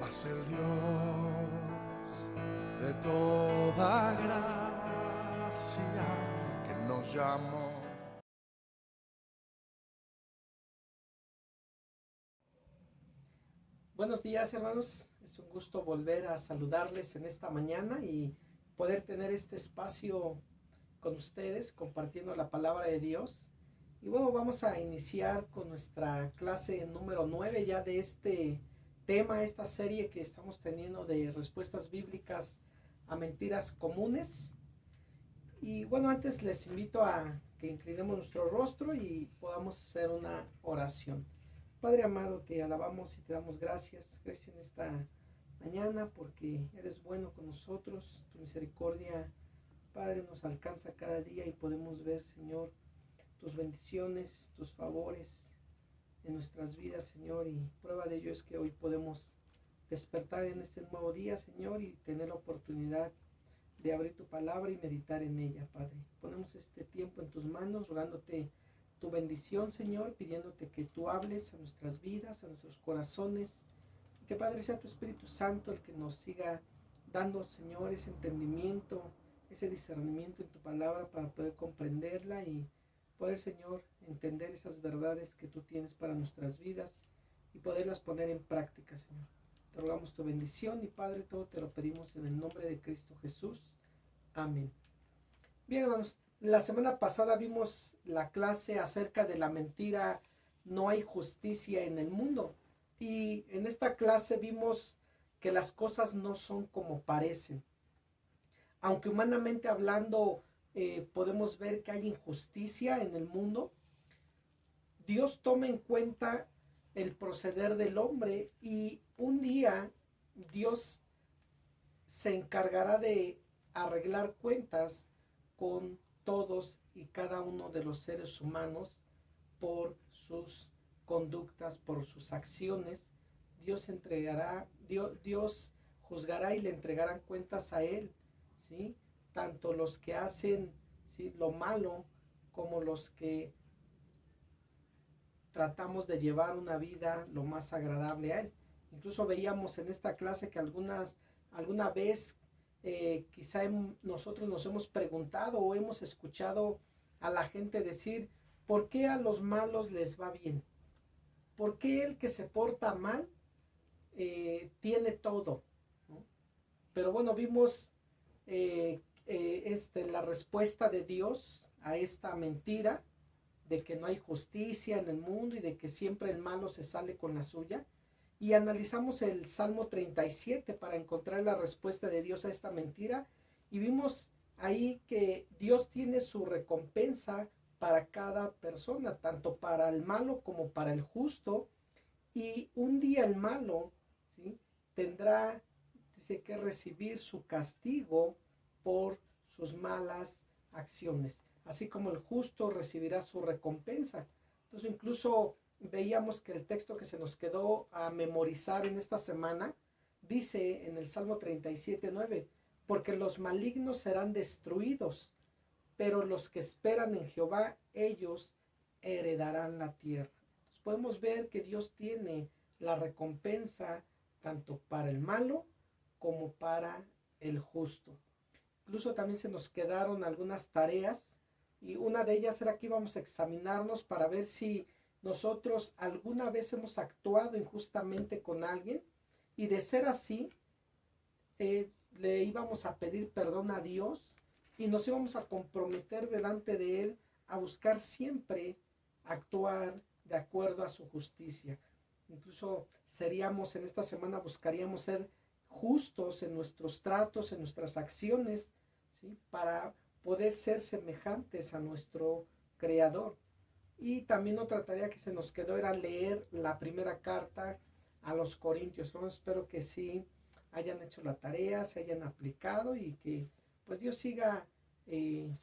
Mas el Dios de toda gracia que nos llamó. Buenos días, hermanos. Es un gusto volver a saludarles en esta mañana y poder tener este espacio con ustedes compartiendo la palabra de Dios. Y bueno, vamos a iniciar con nuestra clase número 9 ya de este tema, esta serie que estamos teniendo de respuestas bíblicas a mentiras comunes. Y bueno, antes les invito a que inclinemos nuestro rostro y podamos hacer una oración. Padre amado, te alabamos y te damos gracias. Gracias en esta mañana porque eres bueno con nosotros. Tu misericordia, Padre, nos alcanza cada día y podemos ver, Señor, tus bendiciones, tus favores en nuestras vidas, Señor. Y prueba de ello es que hoy podemos despertar en este nuevo día, Señor, y tener la oportunidad de abrir tu palabra y meditar en ella, Padre. Ponemos este tiempo en tus manos, rogándote tu bendición, Señor, pidiéndote que tú hables a nuestras vidas, a nuestros corazones, y que, Padre, sea tu Espíritu Santo el que nos siga dando, Señor, ese entendimiento, ese discernimiento en tu palabra para poder comprenderla y poder, Señor, entender esas verdades que tú tienes para nuestras vidas y poderlas poner en práctica, Señor. Te rogamos tu bendición y, Padre, todo te lo pedimos en el nombre de Cristo Jesús. Amén. Bien, hermanos, la semana pasada vimos la clase acerca de la mentira, no hay justicia en el mundo. Y en esta clase vimos que las cosas no son como parecen. Aunque humanamente hablando podemos ver que hay injusticia en el mundo, Dios toma en cuenta el proceder del hombre y un día Dios se encargará de arreglar cuentas con todos y cada uno de los seres humanos por sus conductas, por sus acciones. Dios juzgará y le entregarán cuentas a él, ¿sí? Tanto los que hacen, ¿sí?, lo malo como los que tratamos de llevar una vida lo más agradable a él. Incluso veíamos en esta clase que alguna vez quizá nosotros nos hemos preguntado o hemos escuchado a la gente decir, ¿por qué a los malos les va bien? ¿Por qué el que se porta mal tiene todo? ¿No? Pero bueno, vimos la respuesta de Dios a esta mentira de que no hay justicia en el mundo y de que siempre el malo se sale con la suya. Y analizamos el Salmo 37 para encontrar la respuesta de Dios a esta mentira. Y vimos ahí que Dios tiene su recompensa para cada persona, tanto para el malo como para el justo. Y un día el malo, ¿sí?, tendrá, dice, que recibir su castigo por sus malas acciones, así como el justo recibirá su recompensa. Entonces incluso veíamos que el texto que se nos quedó a memorizar en esta semana dice en el Salmo 37:9, porque los malignos serán destruidos, pero los que esperan en Jehová, ellos heredarán la tierra. Entonces podemos ver que Dios tiene la recompensa tanto para el malo como para el justo. Incluso también se nos quedaron algunas tareas y una de ellas era que íbamos a examinarnos para ver si nosotros alguna vez hemos actuado injustamente con alguien, y de ser así, le íbamos a pedir perdón a Dios y nos íbamos a comprometer delante de Él a buscar siempre actuar de acuerdo a su justicia. Incluso en esta semana buscaríamos ser justos en nuestros tratos, en nuestras acciones, ¿sí?, para poder ser semejantes a nuestro Creador. Y también otra tarea que se nos quedó era leer la primera carta a los Corintios. Bueno, espero que sí hayan hecho la tarea, se hayan aplicado y que pues Dios siga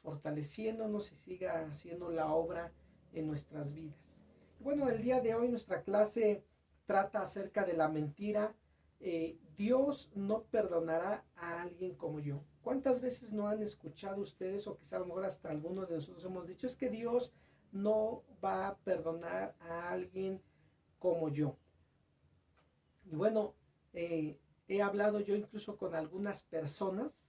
fortaleciéndonos y siga haciendo la obra en nuestras vidas. Bueno, el día de hoy nuestra clase trata acerca de la mentira. Dios no perdonará a alguien como yo. ¿Cuántas veces no han escuchado ustedes, o quizá a lo mejor hasta algunos de nosotros hemos dicho, es que Dios no va a perdonar a alguien como yo? Y bueno, He hablado yo incluso con algunas personas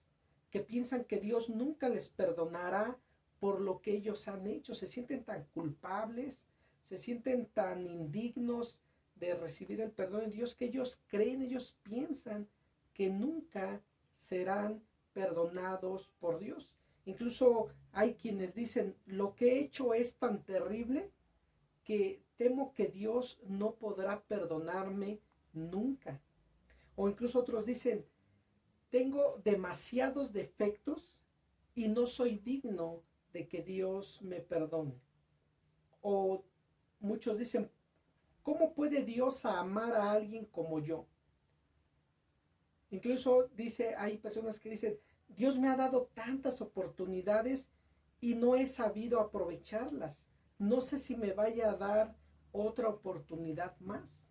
que piensan que Dios nunca les perdonará por lo que ellos han hecho. Se sienten tan culpables, se sienten tan indignos de recibir el perdón de Dios que ellos creen, ellos piensan que nunca serán perdonados por Dios. Incluso hay quienes dicen, lo que he hecho es tan terrible que temo que Dios no podrá perdonarme nunca. O incluso otros dicen, tengo demasiados defectos y no soy digno de que Dios me perdone. O muchos dicen, ¿cómo puede Dios amar a alguien como yo? Incluso hay personas que dicen, Dios me ha dado tantas oportunidades y no he sabido aprovecharlas. No sé si me vaya a dar otra oportunidad más.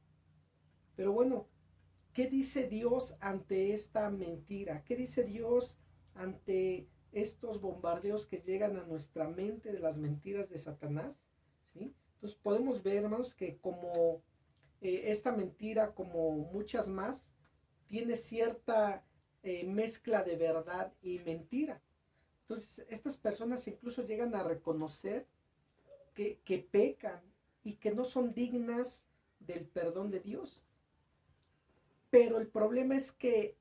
Pero bueno, ¿qué dice Dios ante esta mentira? ¿Qué dice Dios ante estos bombardeos que llegan a nuestra mente de las mentiras de Satanás? ¿Sí? Entonces podemos ver, hermanos, que como esta mentira, como muchas más, tiene cierta mezcla de verdad y mentira. Entonces estas personas incluso llegan a reconocer que pecan y que no son dignas del perdón de Dios. Pero el problema es que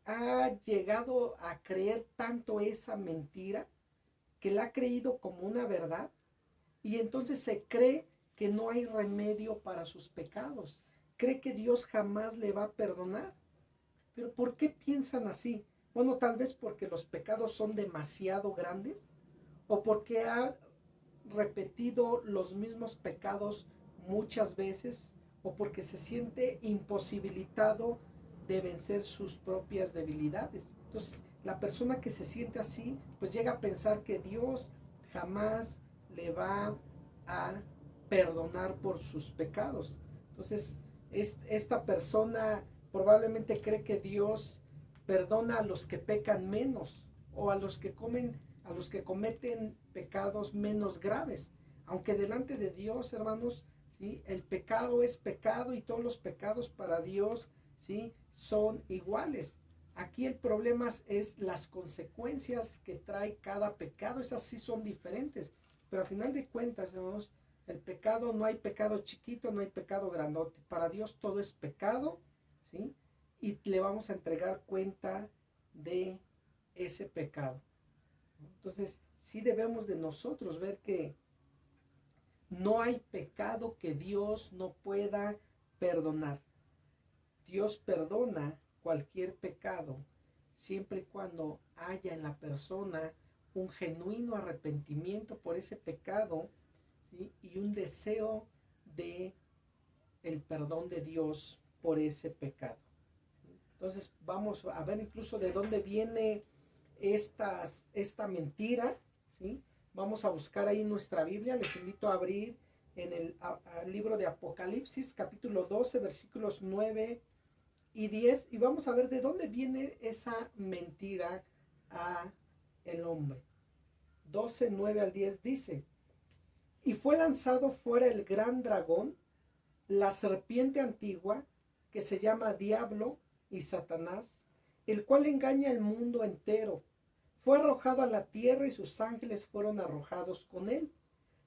ha llegado a creer tanto esa mentira que la ha creído como una verdad y entonces se cree que no hay remedio para sus pecados. Cree que Dios jamás le va a perdonar. Pero ¿por qué piensan así? Bueno, tal vez porque los pecados son demasiado grandes o porque ha repetido los mismos pecados muchas veces o porque se siente imposibilitado de vencer sus propias debilidades. Entonces, la persona que se siente así, pues llega a pensar que Dios jamás le va a perdonar por sus pecados. Entonces, esta persona probablemente cree que Dios perdona a los que pecan menos o a los que cometen pecados menos graves. Aunque delante de Dios, hermanos, ¿sí? El pecado es pecado y todos los pecados para Dios, ¿sí? Son iguales. Aquí el problema es las consecuencias que trae cada pecado. Esas sí son diferentes. Pero al final de cuentas, hermanos, el pecado, no hay pecado chiquito, no hay pecado grandote. Para Dios todo es pecado, ¿sí? Y le vamos a entregar cuenta de ese pecado. Entonces, sí debemos de nosotros ver que no hay pecado que Dios no pueda perdonar. Dios perdona cualquier pecado siempre y cuando haya en la persona un genuino arrepentimiento por ese pecado, ¿sí? Y un deseo de el perdón de Dios por ese pecado. Entonces vamos a ver incluso de dónde viene esta mentira, ¿sí? Vamos a buscar ahí nuestra Biblia. Les invito a abrir en el libro de Apocalipsis, capítulo 12, versículos 9 y 10, y vamos a ver de dónde viene esa mentira a el hombre. 12, 9 al 10 dice, y fue lanzado fuera el gran dragón, la serpiente antigua, que se llama Diablo y Satanás, el cual engaña al mundo entero. Fue arrojado a la tierra y sus ángeles fueron arrojados con él.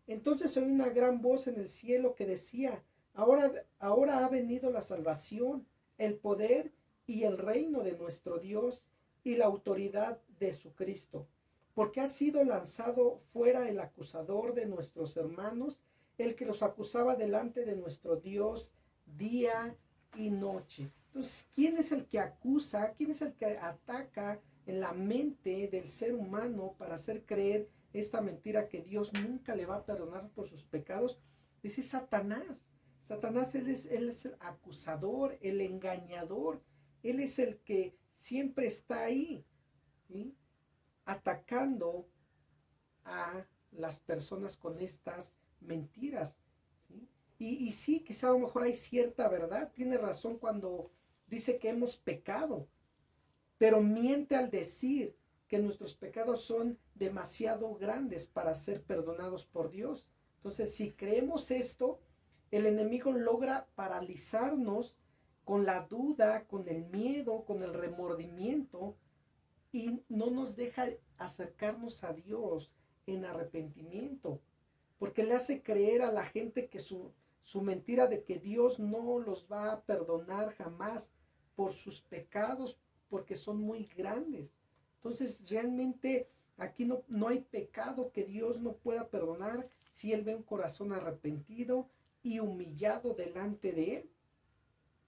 Entonces oí una gran voz en el cielo que decía, ahora ha venido la salvación, el poder y el reino de nuestro Dios y la autoridad de su Cristo, porque ha sido lanzado fuera el acusador de nuestros hermanos, el que los acusaba delante de nuestro Dios día y noche. Entonces, ¿quién es el que acusa? ¿Quién es el que ataca en la mente del ser humano para hacer creer esta mentira que Dios nunca le va a perdonar por sus pecados? Dice Satanás. Satanás, él es el acusador, el engañador. Él es el que siempre está ahí, ¿sí? Atacando a las personas con estas mentiras, ¿sí? Y sí, quizá a lo mejor hay cierta verdad. Tiene razón cuando dice que hemos pecado, pero miente al decir que nuestros pecados son demasiado grandes para ser perdonados por Dios. Entonces, si creemos esto, el enemigo logra paralizarnos con la duda, con el miedo, con el remordimiento, y no nos deja acercarnos a Dios en arrepentimiento, porque le hace creer a la gente que su mentira de que Dios no los va a perdonar jamás por sus pecados, porque son muy grandes. Entonces realmente aquí no hay pecado que Dios no pueda perdonar si Él ve un corazón arrepentido y humillado delante de Él.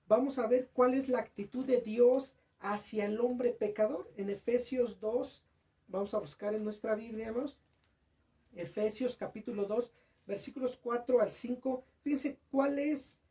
Vamos a ver cuál es la actitud de Dios hacia el hombre pecador. En Efesios 2, vamos a buscar en nuestra Biblia, hermanos. Efesios capítulo 2, versículos 4 al 5. Fíjense cuál es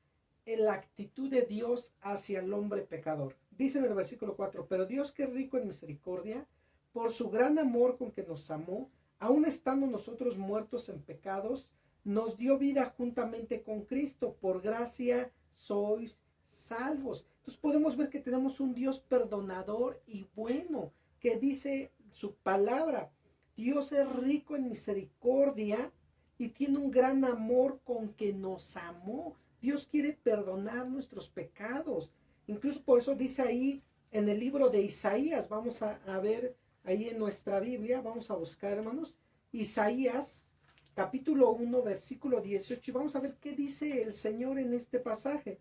la actitud de Dios hacia el hombre pecador. Dice en el versículo 4, pero Dios, que es rico en misericordia, por su gran amor con que nos amó, aun estando nosotros muertos en pecados, nos dio vida juntamente con Cristo. Por gracia sois salvos. Entonces podemos ver que tenemos un Dios perdonador y bueno, que dice su palabra. Dios es rico en misericordia y tiene un gran amor con que nos amó. Dios quiere perdonar nuestros pecados. Incluso por eso dice ahí en el libro de Isaías, vamos a ver ahí en nuestra Biblia, vamos a buscar, hermanos, Isaías capítulo 1, versículo 18, y vamos a ver qué dice el Señor en este pasaje.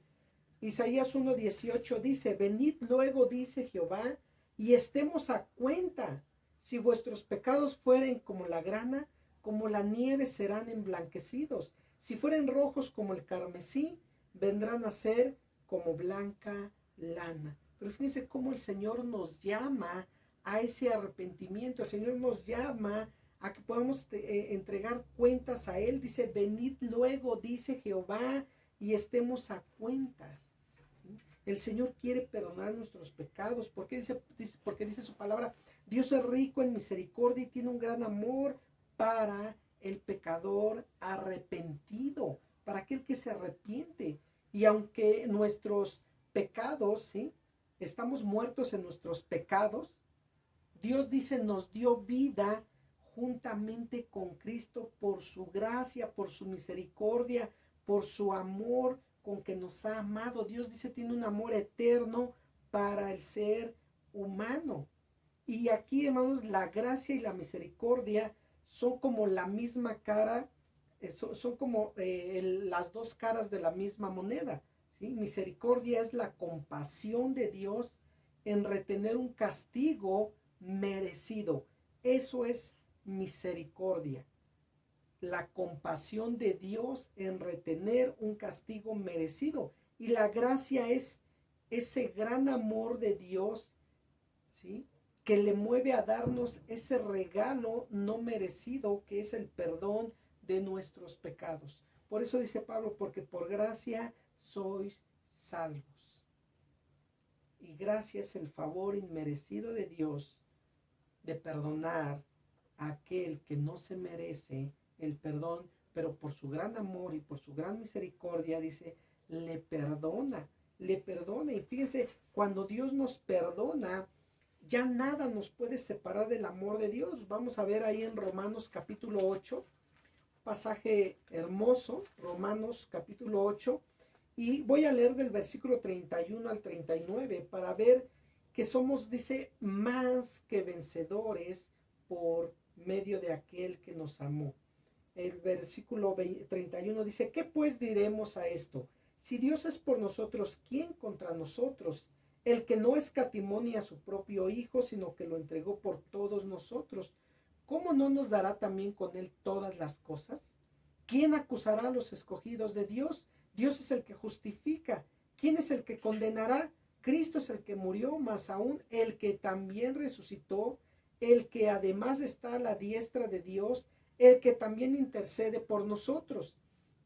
Isaías 1:18 dice, venid luego, dice Jehová, y estemos a cuenta. Si vuestros pecados fueren como la grana, como la nieve serán emblanquecidos. Si fueren rojos como el carmesí, vendrán a ser como blanca lana. Pero fíjense cómo el Señor nos llama a ese arrepentimiento. El Señor nos llama a que podamos entregar cuentas a Él. Dice, venid luego, dice Jehová, y estemos a cuentas. ¿Sí? El Señor quiere perdonar nuestros pecados. Porque dice su palabra, Dios es rico en misericordia y tiene un gran amor para el pecador arrepentido, para aquel que se arrepiente. Y aunque nuestros pecados, ¿sí?, estamos muertos en nuestros pecados, Dios dice, nos dio vida juntamente con Cristo por su gracia, por su misericordia, por su amor con que nos ha amado. Dios dice, tiene un amor eterno para el ser humano. Y aquí, hermanos, la gracia y la misericordia son como la misma cara, son como las dos caras de la misma moneda, ¿sí? Misericordia es la compasión de Dios en retener un castigo merecido. Eso es misericordia. La compasión de Dios en retener un castigo merecido. Y la gracia es ese gran amor de Dios, ¿sí?, que le mueve a darnos ese regalo no merecido, que es el perdón de nuestros pecados. Por eso dice Pablo, porque por gracia sois salvos. Y gracia es el favor inmerecido de Dios de perdonar a aquel que no se merece el perdón, pero por su gran amor y por su gran misericordia, dice, le perdona. Y fíjense, cuando Dios nos perdona, ya nada nos puede separar del amor de Dios. Vamos a ver ahí en Romanos capítulo 8, pasaje hermoso, Romanos capítulo 8, y voy a leer del versículo 31 al 39 para ver que somos, dice, más que vencedores por medio de aquel que nos amó. El versículo 31 dice, ¿qué pues diremos a esto? Si Dios es por nosotros, ¿quién contra nosotros? El que no escatimó ni a su propio Hijo, sino que lo entregó por todos nosotros, ¿cómo no nos dará también con él todas las cosas? ¿Quién acusará a los escogidos de Dios? Dios es el que justifica. ¿Quién es el que condenará? Cristo es el que murió, más aún el que también resucitó, el que además está a la diestra de Dios, el que también intercede por nosotros.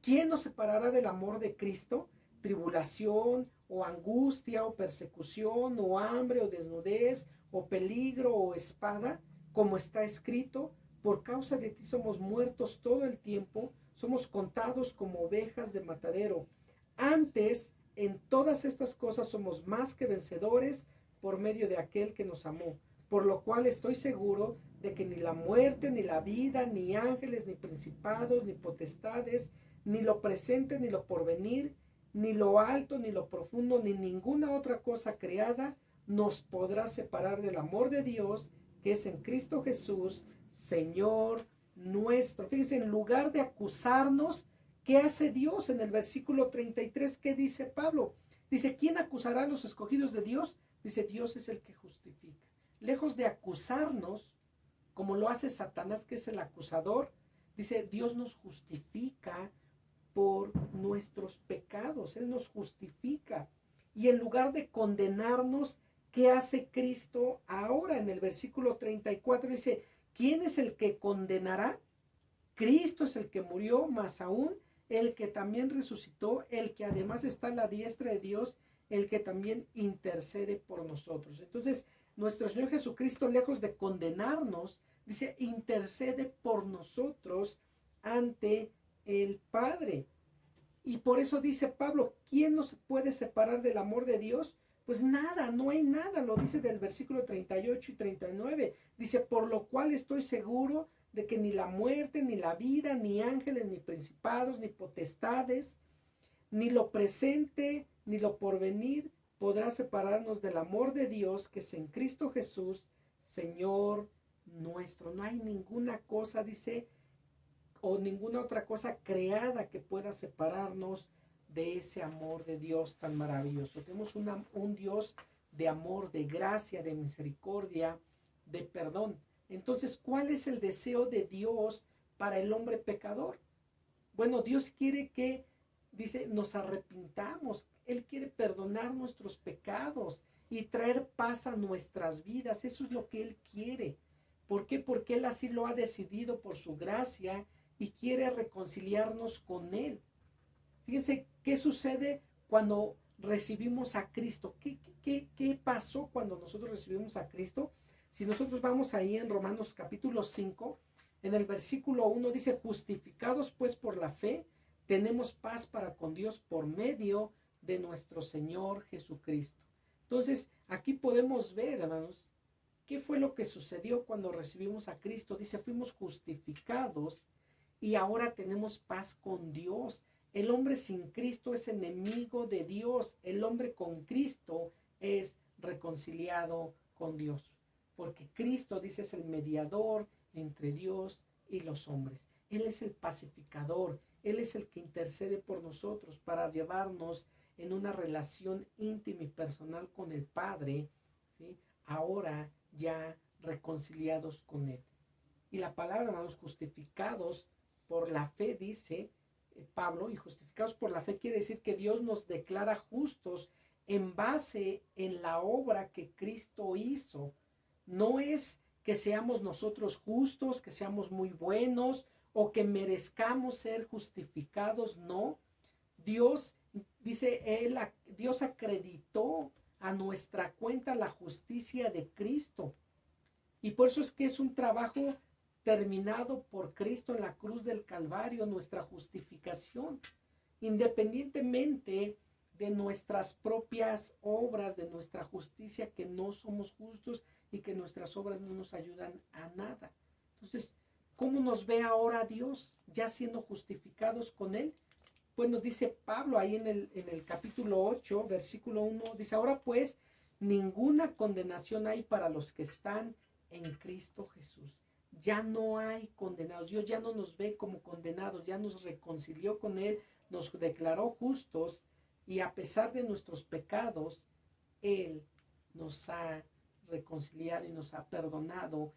¿Quién nos separará del amor de Cristo? Tribulación, o angustia, o persecución, o hambre, o desnudez, o peligro, o espada, como está escrito, por causa de ti somos muertos todo el tiempo, somos contados como ovejas de matadero. Antes, en todas estas cosas somos más que vencedores por medio de aquel que nos amó, por lo cual estoy seguro de que ni la muerte, ni la vida, ni ángeles, ni principados, ni potestades, ni lo presente, ni lo porvenir, ni lo alto, ni lo profundo, ni ninguna otra cosa creada nos podrá separar del amor de Dios que es en Cristo Jesús, Señor nuestro. Fíjense, en lugar de acusarnos, ¿qué hace Dios? En el versículo 33, ¿qué dice Pablo? Dice, ¿quién acusará a los escogidos de Dios? Dice, Dios es el que justifica. Lejos de acusarnos, como lo hace Satanás, que es el acusador, dice, Dios nos justifica por nuestros pecados. Él nos justifica. Y en lugar de condenarnos, ¿qué hace Cristo ahora? En el versículo 34 dice, ¿quién es el que condenará? Cristo es el que murió, más aún el que también resucitó, el que además está a la diestra de Dios, el que también intercede por nosotros. Entonces, nuestro Señor Jesucristo, lejos de condenarnos, dice, intercede por nosotros ante el Padre. Y por eso dice Pablo, ¿quién nos puede separar del amor de Dios? Pues nada, no hay nada, lo dice del versículo 38 y 39. Dice, por lo cual estoy seguro de que ni la muerte, ni la vida, ni ángeles, ni principados, ni potestades, ni lo presente, ni lo porvenir, podrá separarnos del amor de Dios que es en Cristo Jesús, Señor nuestro. No hay ninguna cosa, dice, o ninguna otra cosa creada que pueda separarnos de ese amor de Dios tan maravilloso. Tenemos un Dios de amor, de gracia, de misericordia, de perdón. Entonces, ¿cuál es el deseo de Dios para el hombre pecador? Bueno, Dios quiere que, dice, nos arrepintamos. Él quiere perdonar nuestros pecados y traer paz a nuestras vidas. Eso es lo que Él quiere. ¿Por qué? Porque Él así lo ha decidido por su gracia y quiere reconciliarnos con Él. Fíjense qué sucede cuando recibimos a Cristo. ¿Qué pasó cuando nosotros recibimos a Cristo? Si nosotros vamos ahí en Romanos capítulo 5, en el versículo 1 dice, justificados pues por la fe, tenemos paz para con Dios por medio de nuestro Señor Jesucristo. Entonces, aquí podemos ver, hermanos, qué fue lo que sucedió cuando recibimos a Cristo. Dice, fuimos justificados y ahora tenemos paz con Dios. El hombre sin Cristo es enemigo de Dios. El hombre con Cristo es reconciliado con Dios. Porque Cristo, dice, es el mediador entre Dios y los hombres. Él es el pacificador. Él es el que intercede por nosotros para llevarnos en una relación íntima y personal con el Padre, ¿sí? Ahora ya reconciliados con Él. Y la palabra, hermanos, justificados por la fe, dice Pablo, y justificados por la fe quiere decir que Dios nos declara justos en base en la obra que Cristo hizo. No es que seamos nosotros justos, que seamos muy buenos o que merezcamos ser justificados, no. Dios, dice él, Dios acreditó a nuestra cuenta la justicia de Cristo. Y por eso es que es un trabajo terminado por Cristo en la cruz del Calvario, nuestra justificación, independientemente de nuestras propias obras, de nuestra justicia, que no somos justos y que nuestras obras no nos ayudan a nada. Entonces, ¿cómo nos ve ahora Dios ya siendo justificados con Él? Bueno, dice Pablo ahí en el capítulo 8, versículo 1, dice, ahora pues, ninguna condenación hay para los que están en Cristo Jesús. Ya no hay condenados. Dios ya no nos ve como condenados, ya nos reconcilió con Él, nos declaró justos y a pesar de nuestros pecados, Él nos ha reconciliado y nos ha perdonado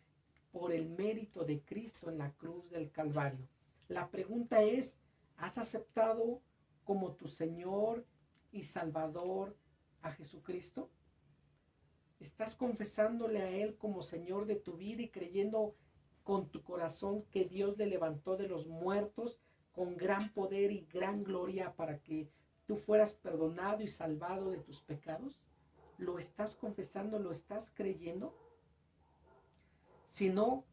por el mérito de Cristo en la cruz del Calvario. La pregunta es, ¿has aceptado como tu Señor y Salvador a Jesucristo? ¿Estás confesándole a Él como Señor de tu vida y creyendo con tu corazón que Dios le levantó de los muertos con gran poder y gran gloria para que tú fueras perdonado y salvado de tus pecados? ¿Lo estás confesando? ¿Lo estás creyendo? Si no,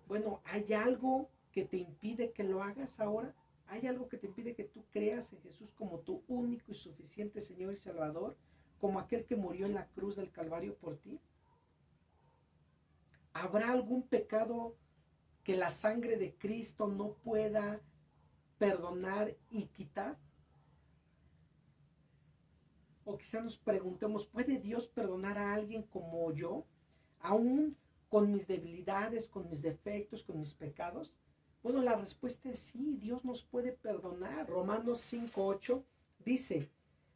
bueno, ¿hay algo que te impide que lo hagas ahora? ¿Hay algo que te impide que tú creas en Jesús como tu único y suficiente Señor y Salvador? Como aquel que murió en la cruz del Calvario por ti. ¿Habrá algún pecado que la sangre de Cristo no pueda perdonar y quitar? O quizá nos preguntemos, ¿puede Dios perdonar a alguien como yo? Aún con mis debilidades, con mis defectos, con mis pecados. Bueno, la respuesta es sí, Dios nos puede perdonar. Romanos 5:8 dice,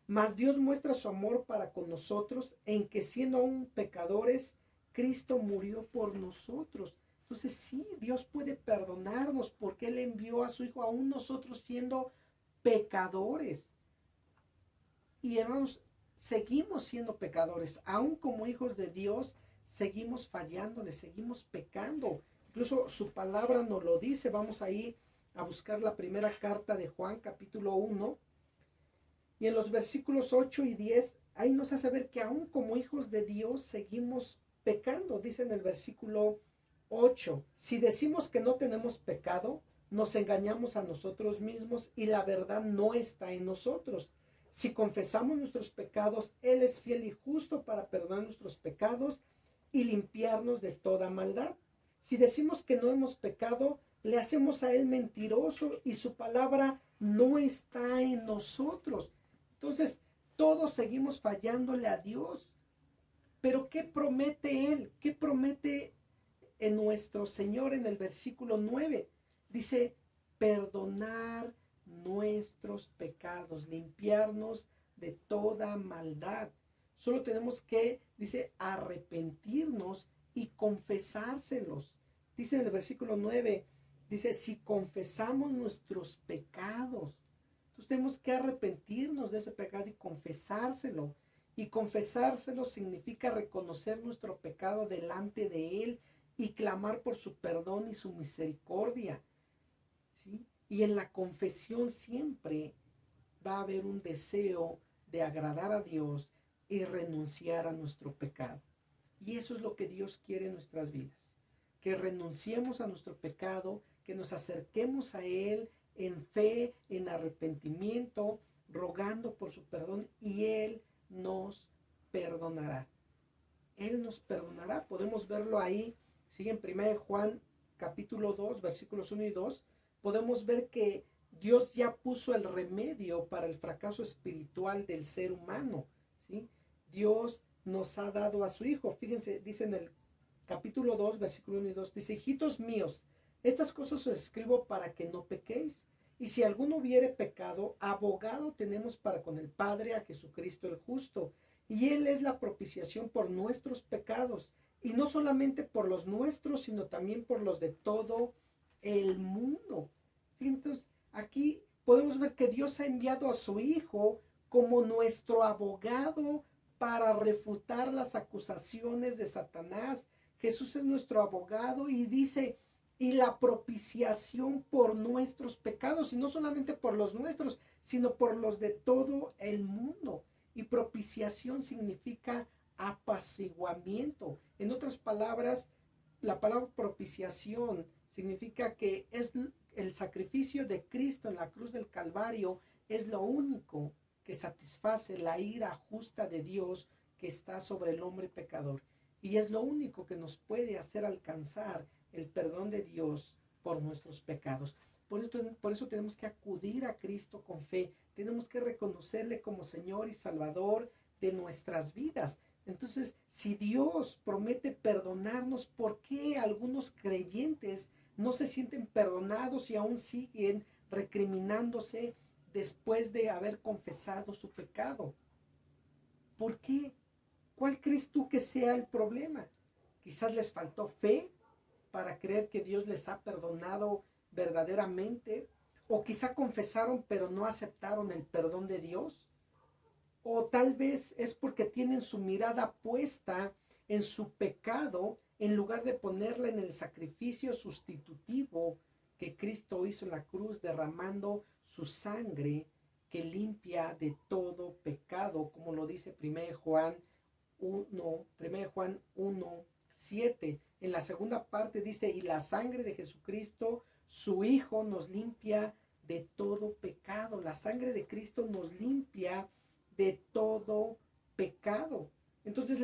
mas Dios muestra su amor para con nosotros en que siendo aún pecadores, Cristo murió por nosotros. Entonces sí, Dios puede perdonarnos porque Él envió a su Hijo aún nosotros siendo pecadores. Y hermanos, seguimos siendo pecadores, aún como hijos de Dios, seguimos fallándole, seguimos pecando. Incluso su palabra nos lo dice. Vamos ahí a buscar la primera carta de Juan, capítulo 1. Y en los versículos 8 y 10, ahí nos hace ver que aún como hijos de Dios seguimos pecando. Dice en el versículo 8, si decimos que no tenemos pecado, nos engañamos a nosotros mismos y la verdad no está en nosotros. Si confesamos nuestros pecados, Él es fiel y justo para perdonar nuestros pecados y limpiarnos de toda maldad. Si decimos que no hemos pecado, le hacemos a Él mentiroso y su palabra no está en nosotros. Entonces, todos seguimos fallándole a Dios. Pero ¿qué promete Él? ¿Qué promete en nuestro Señor en el versículo 9? Dice, perdonar nuestros pecados, limpiarnos de toda maldad. Solo tenemos que, dice, arrepentirnos y confesárselos. Dice en el versículo 9, dice, si confesamos nuestros pecados, entonces tenemos que arrepentirnos de ese pecado y confesárselo. Y confesárselo significa reconocer nuestro pecado delante de Él y clamar por su perdón y su misericordia. ¿Sí? Y en la confesión siempre va a haber un deseo de agradar a Dios y renunciar a nuestro pecado. Y eso es lo que Dios quiere en nuestras vidas. Que renunciemos a nuestro pecado, que nos acerquemos a Él en fe, en arrepentimiento, rogando por su perdón, y Él nos perdonará. Él nos perdonará. Podemos verlo ahí, sigue en 1 Juan capítulo 2, versículos 1 y 2. Podemos ver que Dios ya puso el remedio para el fracaso espiritual del ser humano, ¿sí? Dios nos ha dado a su Hijo. Fíjense, dice en el capítulo 2, versículo 1 y 2, dice, hijitos míos, estas cosas os escribo para que no pequéis. Y si alguno hubiere pecado, abogado tenemos para con el Padre a Jesucristo el justo. Y Él es la propiciación por nuestros pecados. Y no solamente por los nuestros, sino también por los de todo el mundo. Entonces, aquí podemos ver que Dios ha enviado a su Hijo como nuestro abogado para refutar las acusaciones de Satanás. Jesús es nuestro abogado y dice, y la propiciación por nuestros pecados, y no solamente por los nuestros, sino por los de todo el mundo. Y propiciación significa apaciguamiento. En otras palabras, la palabra propiciación significa que es el sacrificio de Cristo en la cruz del Calvario, es lo único que satisface la ira justa de Dios que está sobre el hombre pecador. Y es lo único que nos puede hacer alcanzar el perdón de Dios por nuestros pecados. Por eso tenemos que acudir a Cristo con fe. Tenemos que reconocerle como Señor y Salvador de nuestras vidas. Entonces, si Dios promete perdonarnos, ¿por qué algunos creyentes no se sienten perdonados y aún siguen recriminándose después de haber confesado su pecado? ¿Por qué? ¿Cuál crees tú que sea el problema? Quizás les faltó fe para creer que Dios les ha perdonado verdaderamente, o quizá confesaron pero no aceptaron el perdón de Dios, o tal vez es porque tienen su mirada puesta en su pecado en lugar de ponerla en el sacrificio sustitutivo que Cristo hizo en la cruz, derramando su sangre que limpia de todo pecado, como lo dice 1 Juan 1:7. En la segunda parte dice, y la sangre de Jesucristo, su Hijo, nos limpia de todo pecado. La sangre de Cristo nos limpia de todo pecado. Entonces,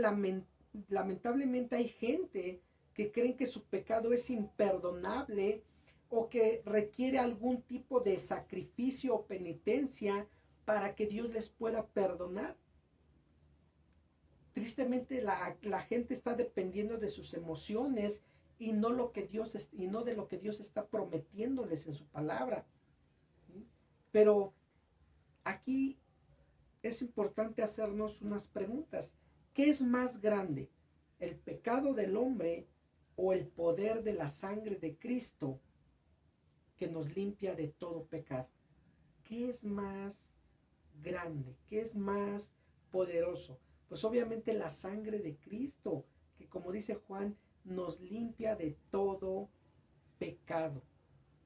lamentablemente hay gente que creen que su pecado es imperdonable o que requiere algún tipo de sacrificio o penitencia para que Dios les pueda perdonar. tristemente la gente está dependiendo de sus emociones y no de lo que Dios está prometiéndoles en su palabra. ¿Sí? Pero aquí es importante hacernos unas preguntas. ¿Qué es más grande? ¿El pecado del hombre o el poder de la sangre de Cristo que nos limpia de todo pecado? ¿Qué es más grande? ¿Qué es más poderoso? Pues obviamente la sangre de Cristo, que como dice Juan, nos limpia de todo pecado.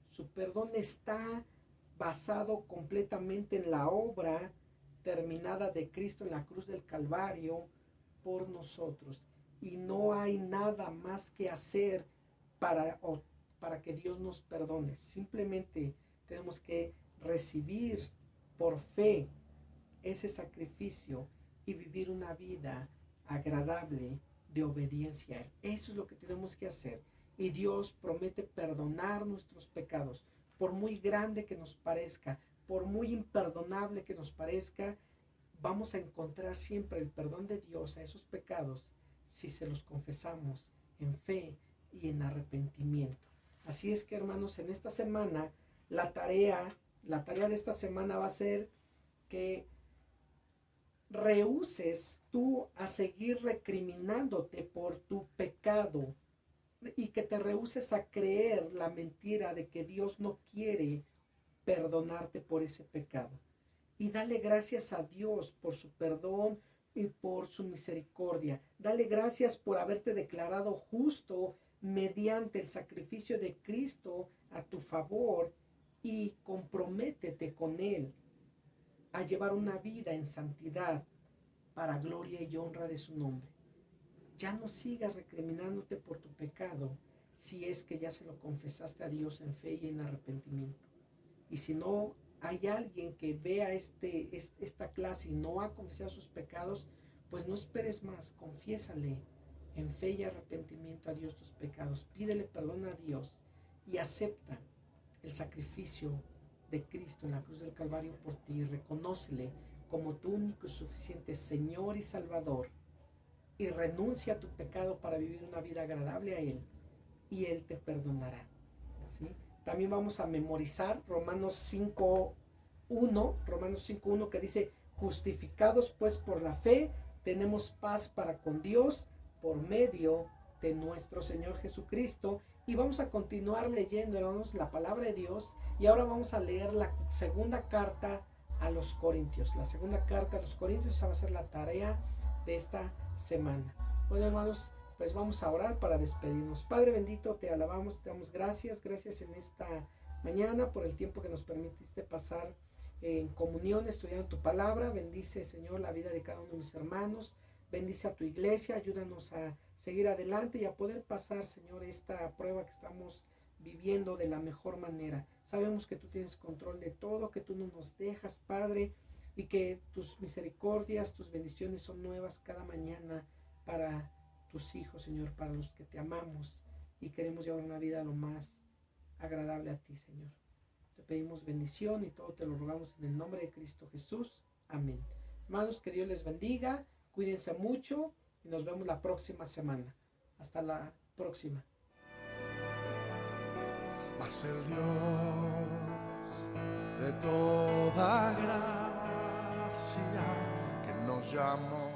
Su perdón está basado completamente en la obra terminada de Cristo en la cruz del Calvario por nosotros. Y no hay nada más que hacer para que Dios nos perdone. Simplemente tenemos que recibir por fe ese sacrificio y vivir una vida agradable de obediencia a Él. Eso es lo que tenemos que hacer. Y Dios promete perdonar nuestros pecados. Por muy grande que nos parezca, por muy imperdonable que nos parezca, vamos a encontrar siempre el perdón de Dios a esos pecados si se los confesamos en fe y en arrepentimiento. Así es que, hermanos, en esta semana, la tarea de esta semana va a ser que rehuses tú a seguir recriminándote por tu pecado y que te rehuses a creer la mentira de que Dios no quiere perdonarte por ese pecado. Y dale gracias a Dios por su perdón y por su misericordia. Dale gracias por haberte declarado justo mediante el sacrificio de Cristo a tu favor, y comprométete con Él a llevar una vida en santidad para gloria y honra de su nombre. Ya no sigas recriminándote por tu pecado si es que ya se lo confesaste a Dios en fe y en arrepentimiento. Y si no hay alguien que vea esta clase y no ha confesado sus pecados, pues no esperes más, confiésale en fe y arrepentimiento a Dios tus pecados, pídele perdón a Dios y acepta el sacrificio de Cristo en la cruz del Calvario por ti. Reconócele como tu único y suficiente Señor y Salvador, y renuncia a tu pecado para vivir una vida agradable a Él, y Él te perdonará. ¿Sí? También vamos a memorizar Romanos 5.1, que dice: justificados pues por la fe, tenemos paz para con Dios por medio de nuestro Señor Jesucristo. Y vamos a continuar leyendo, hermanos, la palabra de Dios. Y ahora vamos a leer la segunda carta a los Corintios. La segunda carta a los Corintios, esa va a ser la tarea de esta semana. Bueno, hermanos, pues vamos a orar para despedirnos. Padre bendito, te alabamos, te damos gracias en esta mañana por el tiempo que nos permitiste pasar en comunión, estudiando tu palabra. Bendice, Señor, la vida de cada uno de mis hermanos. Bendice a tu iglesia, ayúdanos a seguir adelante y a poder pasar, Señor, esta prueba que estamos viviendo de la mejor manera. Sabemos que tú tienes control de todo, que tú no nos dejas, Padre, y que tus misericordias, tus bendiciones son nuevas cada mañana para tus hijos, Señor, para los que te amamos y queremos llevar una vida lo más agradable a ti, Señor. Te pedimos bendición y todo te lo rogamos en el nombre de Cristo Jesús. Amén. Hermanos, que Dios les bendiga, cuídense mucho y nos vemos la próxima semana. Hasta la próxima. Mas el Dios de toda gracia que nos llamó